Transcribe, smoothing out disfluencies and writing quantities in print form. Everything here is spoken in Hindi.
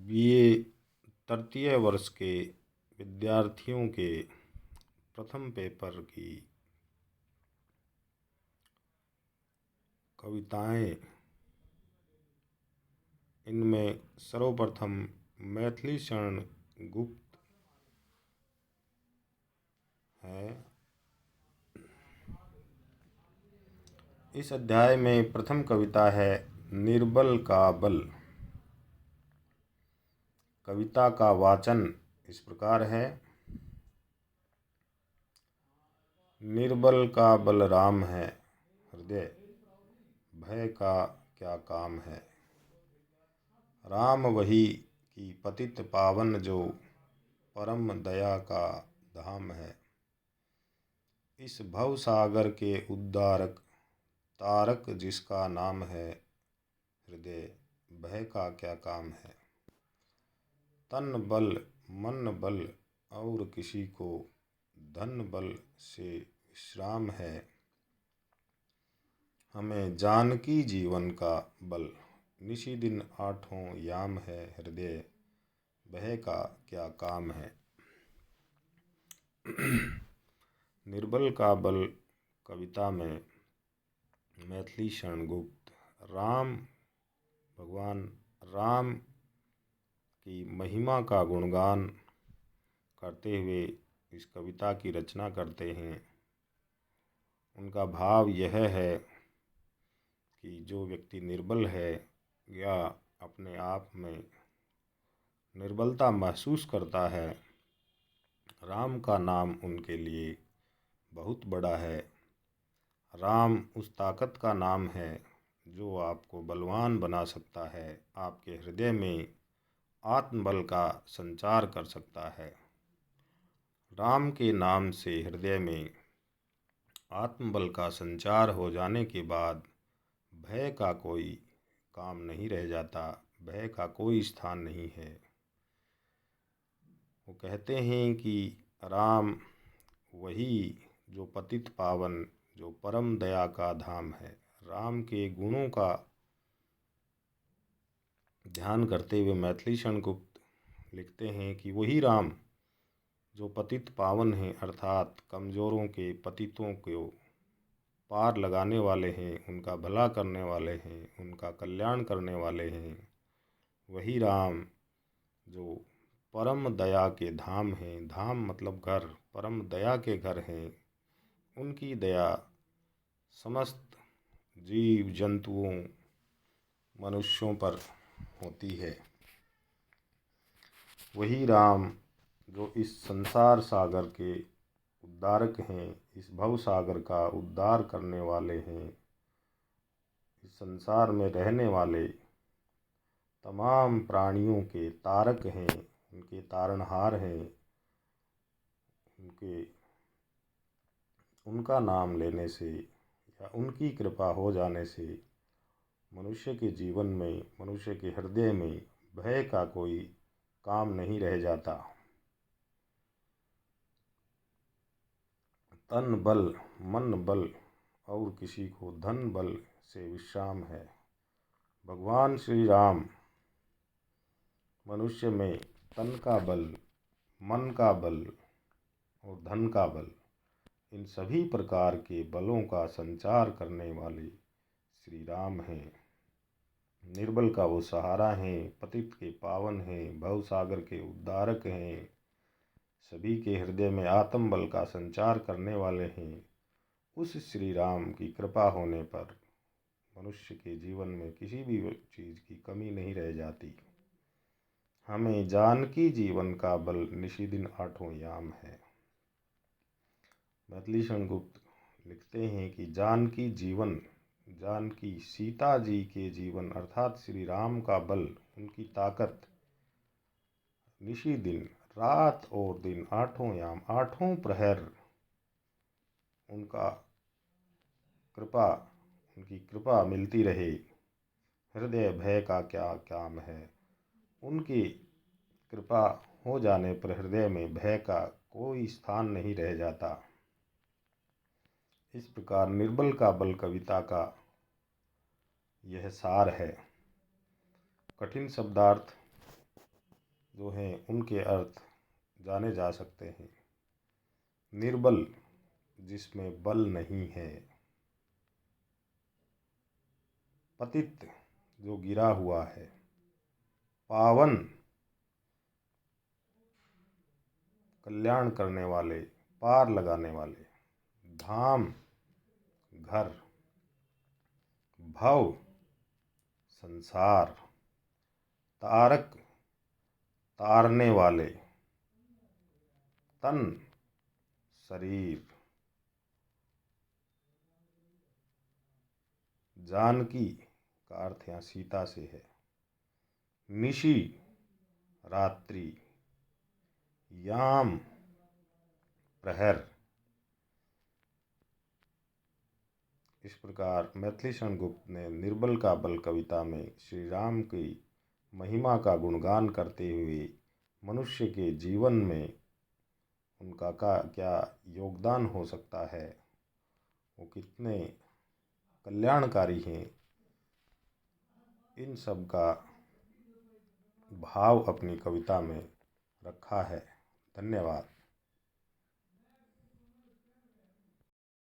बीए तृतीय वर्ष के विद्यार्थियों के प्रथम पेपर की कविताएं। इनमें सर्वप्रथम मैथिली शरण गुप्त है। इस अध्याय में प्रथम कविता है निर्बल का बल। कविता का वाचन इस प्रकार है। निर्बल का बल राम है, हृदय भय का क्या काम है। राम वही की पतित पावन जो परम दया का धाम है। इस भव सागर के उद्धारक तारक जिसका नाम है, हृदय भय का क्या काम है। तन बल मन बल और किसी को धन बल से विश्राम है। हमें जानकी जीवन का बल निशी दिन आठों याम है। हृदय भय का क्या काम है। निर्बल का बल कविता में मैथिली शरण गुप्त भगवान राम की महिमा का गुणगान करते हुए इस कविता की रचना करते हैं। उनका भाव यह है कि जो व्यक्ति निर्बल है या अपने आप में निर्बलता महसूस करता है, राम का नाम उनके लिए बहुत बड़ा है। राम उस ताकत का नाम है जो आपको बलवान बना सकता है, आपके हृदय में आत्मबल का संचार कर सकता है। राम के नाम से हृदय में आत्मबल का संचार हो जाने के बाद भय का कोई काम नहीं रह जाता, भय का कोई स्थान नहीं है। वो कहते हैं कि राम वही जो पतित पावन, जो परम दया का धाम है। राम के गुणों का ध्यान करते हुए मैथिली शरण गुप्त लिखते हैं कि वही राम जो पतित पावन हैं, अर्थात कमज़ोरों के पतितों को पार लगाने वाले हैं, उनका भला करने वाले हैं, उनका कल्याण करने वाले हैं। वही राम जो परम दया के धाम हैं, धाम मतलब घर, परम दया के घर हैं। उनकी दया समस्त जीव जंतुओं मनुष्यों पर होती है। वही राम जो इस संसार सागर के उद्धारक हैं, इस भव सागर का उद्धार करने वाले हैं। इस संसार में रहने वाले तमाम प्राणियों के तारक हैं, उनके तारणहार हैं। उनका नाम लेने से या उनकी कृपा हो जाने से मनुष्य के जीवन में, मनुष्य के हृदय में भय का कोई काम नहीं रह जाता। तन बल मन बल और किसी को धन बल से विश्राम है। भगवान श्री राम मनुष्य में तन का बल, मन का बल और धन का बल, इन सभी प्रकार के बलों का संचार करने वाले श्री राम हैं। निर्बल का वो सहारा हैं, पतित के पावन हैं, भव सागर के उद्धारक हैं, सभी के हृदय में आत्म बल का संचार करने वाले हैं। उस श्री राम की कृपा होने पर मनुष्य के जीवन में किसी भी चीज़ की कमी नहीं रह जाती। हमें जानकी जीवन का बल निशी दिन आठों याम है। मैथिली शरण गुप्त लिखते हैं कि जानकी जीवन, जानकी सीता जी के जीवन अर्थात श्री राम का बल, उनकी ताकत निशी दिन, रात और दिन, आठों याम, आठों प्रहर उनकी कृपा मिलती रहे। हृदय भय का क्या काम है। उनकी कृपा हो जाने पर हृदय में भय का कोई स्थान नहीं रह जाता। इस प्रकार निर्बल का बल कविता का यह सार है। कठिन शब्दार्थ जो हैं उनके अर्थ जाने जा सकते हैं। निर्बल, जिसमें बल नहीं है। पतित, जो गिरा हुआ है। पावन, कल्याण करने वाले, पार लगाने वाले। धाम, घर। भव, संसार। तारक, तारने वाले। तन, शरीर। जानकी का अर्थ यहाँ सीता से है। निशि, रात्रि। याम, प्रहर। इस प्रकार मैथिली शरण गुप्त ने निर्बल का बल कविता में श्री राम की महिमा का गुणगान करते हुए मनुष्य के जीवन में उनका क्या योगदान हो सकता है, वो कितने कल्याणकारी हैं, इन सब का भाव अपनी कविता में रखा है। धन्यवाद।